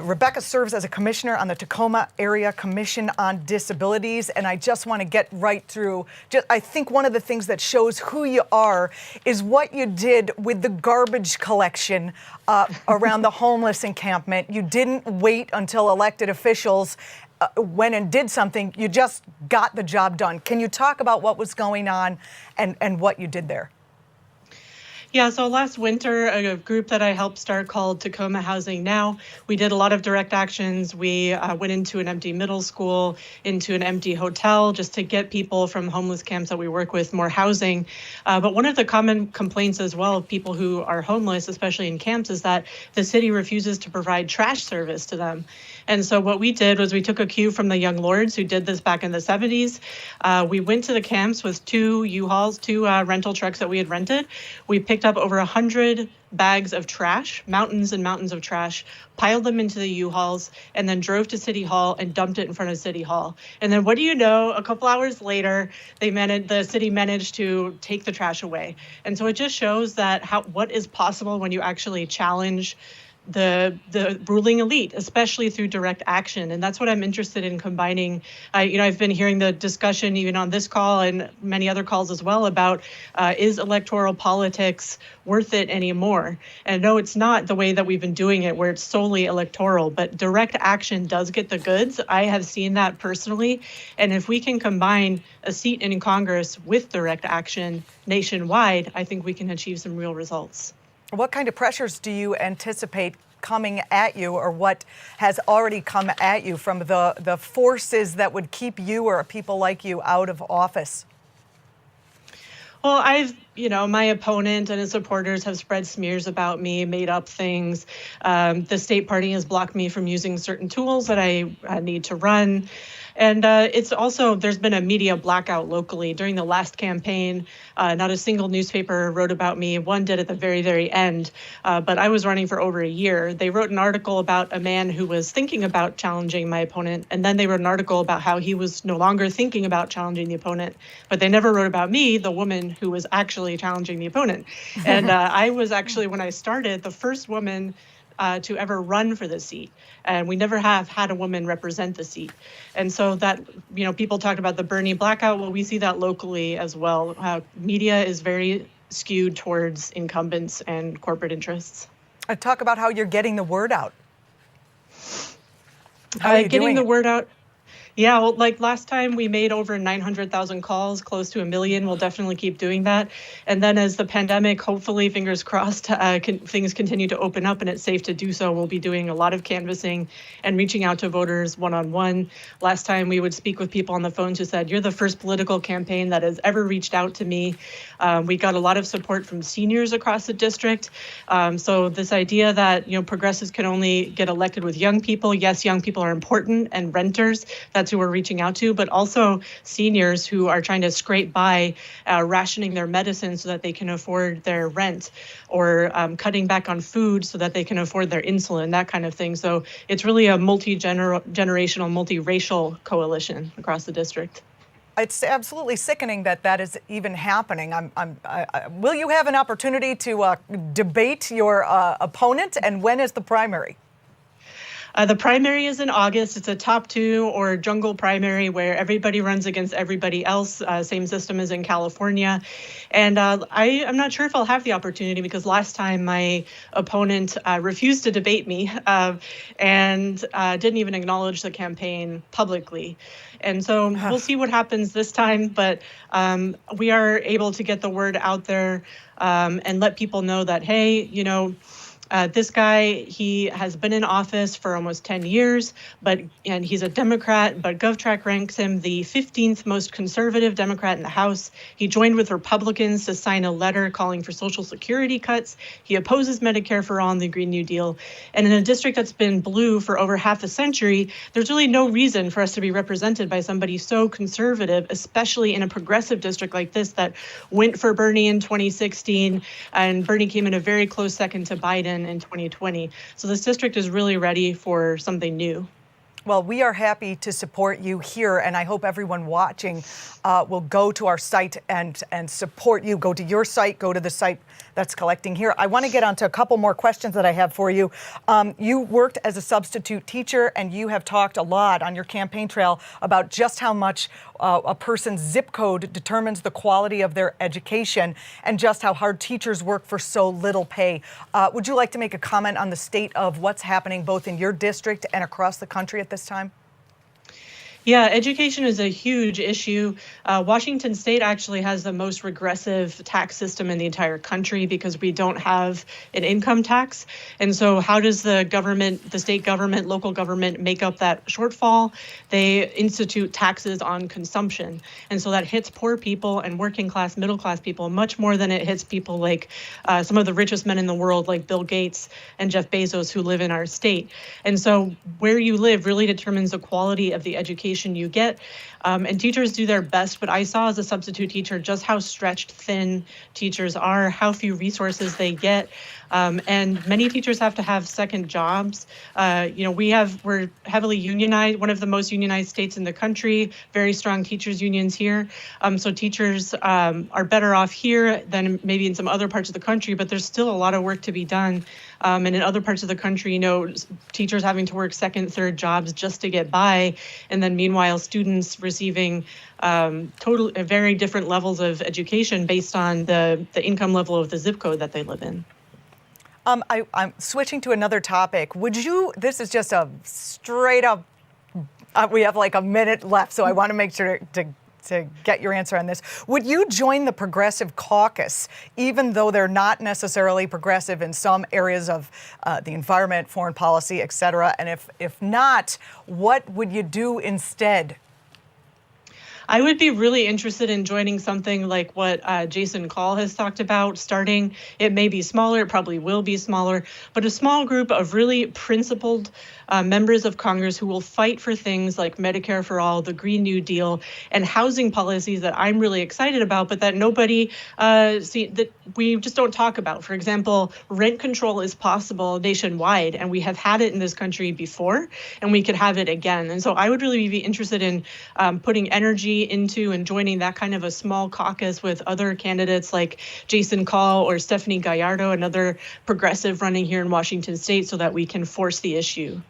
Rebecca serves as a commissioner on the Tacoma Area Commission on Disabilities, and I just want to get right through. I think one of the things that shows who you are is what you did with the garbage collection around the homeless encampment. You didn't wait until elected officials went and did something. You just got the job done. Can you talk about what was going on and what you did there? Yeah, so last winter, a group that I helped start called Tacoma Housing Now, we did a lot of direct actions. We went into an empty middle school, into an empty hotel, just to get people from homeless camps that we work with more housing. But one of the common complaints as well of people who are homeless, especially in camps, is that the city refuses to provide trash service to them. And so what we did was we took a cue from the Young Lords who did this back in the 70s. We went to the camps with two U-Hauls, two rental trucks that we had rented. We picked up over 100 bags of trash, mountains and mountains of trash, piled them into the U-Hauls, and then drove to City Hall and dumped it in front of City Hall. And then what do you know, a couple hours later, the city managed to take the trash away. And so it just shows that what is possible when you actually challenge the ruling elite, especially through direct action. And that's what I'm interested in combining. I've been hearing the discussion even on this call and many other calls as well about is electoral politics worth it anymore? And no, it's not the way that we've been doing it where it's solely electoral, but direct action does get the goods. I have seen that personally. And if we can combine a seat in Congress with direct action nationwide, I think we can achieve some real results. What kind of pressures do you anticipate coming at you, or what has already come at you from the forces that would keep you or people like you out of office? Well, my opponent and his supporters have spread smears about me, made up things. The state party has blocked me from using certain tools that I need to run. And it's also, there's been a media blackout locally during the last campaign. Not a single newspaper wrote about me. One did at the very, very end. But I was running for over a year. They wrote an article about a man who was thinking about challenging my opponent. And then they wrote an article about how he was no longer thinking about challenging the opponent. But they never wrote about me, the woman who was actually challenging the opponent. And I was actually, when I started, the first woman to ever run for the seat. And we never have had a woman represent the seat. And so that, people talked about the Bernie blackout. Well, we see that locally as well. Media is very skewed towards incumbents and corporate interests. Talk about how you're getting the word out. Getting the word out. Yeah, well, like last time we made over 900,000 calls, close to 1 million. We'll definitely keep doing that. And then as the pandemic, hopefully, fingers crossed, things continue to open up and it's safe to do so, we'll be doing a lot of canvassing and reaching out to voters one-on-one. Last time we would speak with people on the phone who said, you're the first political campaign that has ever reached out to me. We got a lot of support from seniors across the district. So this idea that, progressives can only get elected with young people. Yes, young people are important, and renters. That's who we're reaching out to, but also seniors who are trying to scrape by, rationing their medicine so that they can afford their rent, or cutting back on food so that they can afford their insulin, that kind of thing. So it's really a multi-generational, multiracial coalition across the district. It's absolutely sickening that is even happening. Will you have an opportunity to debate your opponent, and when is the primary? The primary is in August. It's a top two or jungle primary where everybody runs against everybody else. Same system as in California. And I'm not sure if I'll have the opportunity because last time my opponent refused to debate me and didn't even acknowledge the campaign publicly. And so we'll see what happens this time. But we are able to get the word out there and let people know that, hey, this guy, he has been in office for almost 10 years, and he's a Democrat, but GovTrack ranks him the 15th most conservative Democrat in the House. He joined with Republicans to sign a letter calling for Social Security cuts. He opposes Medicare for All and the Green New Deal. And in a district that's been blue for over half a century, there's really no reason for us to be represented by somebody so conservative, especially in a progressive district like this that went for Bernie in 2016, and Bernie came in a very close second to Biden in 2020. So this district is really ready for something new. Well, we are happy to support you here, and I hope everyone watching will go to our site and support you. Go to your site, go to the site that's collecting here. I want to get on to a couple more questions that I have for you. You worked as a substitute teacher, and you have talked a lot on your campaign trail about just how much a person's zip code determines the quality of their education and just how hard teachers work for so little pay. Would you like to make a comment on the state of what's happening both in your district and across the country at this time? Yeah, education is a huge issue. Washington State actually has the most regressive tax system in the entire country because we don't have an income tax. And so how does the government, the state government, local government make up that shortfall? They institute taxes on consumption. And so that hits poor people and working class, middle class people much more than it hits people like some of the richest men in the world, like Bill Gates and Jeff Bezos, who live in our state. And so where you live really determines the quality of the education you get. And teachers do their best, but I saw as a substitute teacher just how stretched thin teachers are, how few resources they get. And many teachers have to have second jobs. We're heavily unionized, one of the most unionized states in the country, very strong teachers unions here. So teachers are better off here than maybe in some other parts of the country, but there's still a lot of work to be done. And in other parts of the country, teachers having to work second, third jobs just to get by. And then meanwhile, students receiving very different levels of education based on the income level of the zip code that they live in. I'm switching to another topic. This is just a straight up, we have like a minute left, so I want to make sure to get your answer on this. Would you join the Progressive Caucus, even though they're not necessarily progressive in some areas of the environment, foreign policy, et cetera? And if not, what would you do instead? I would be really interested in joining something like what Jason Call has talked about starting. It may be smaller, it probably will be smaller, but a small group of really principled members of Congress who will fight for things like Medicare for All, the Green New Deal, and housing policies that I'm really excited about, but that that we just don't talk about. For example, rent control is possible nationwide, and we have had it in this country before, and we could have it again. And so I would really be interested in putting energy into and joining that kind of a small caucus with other candidates like Jason Call or Stephanie Gallardo, another progressive running here in Washington State, so that we can force the issue.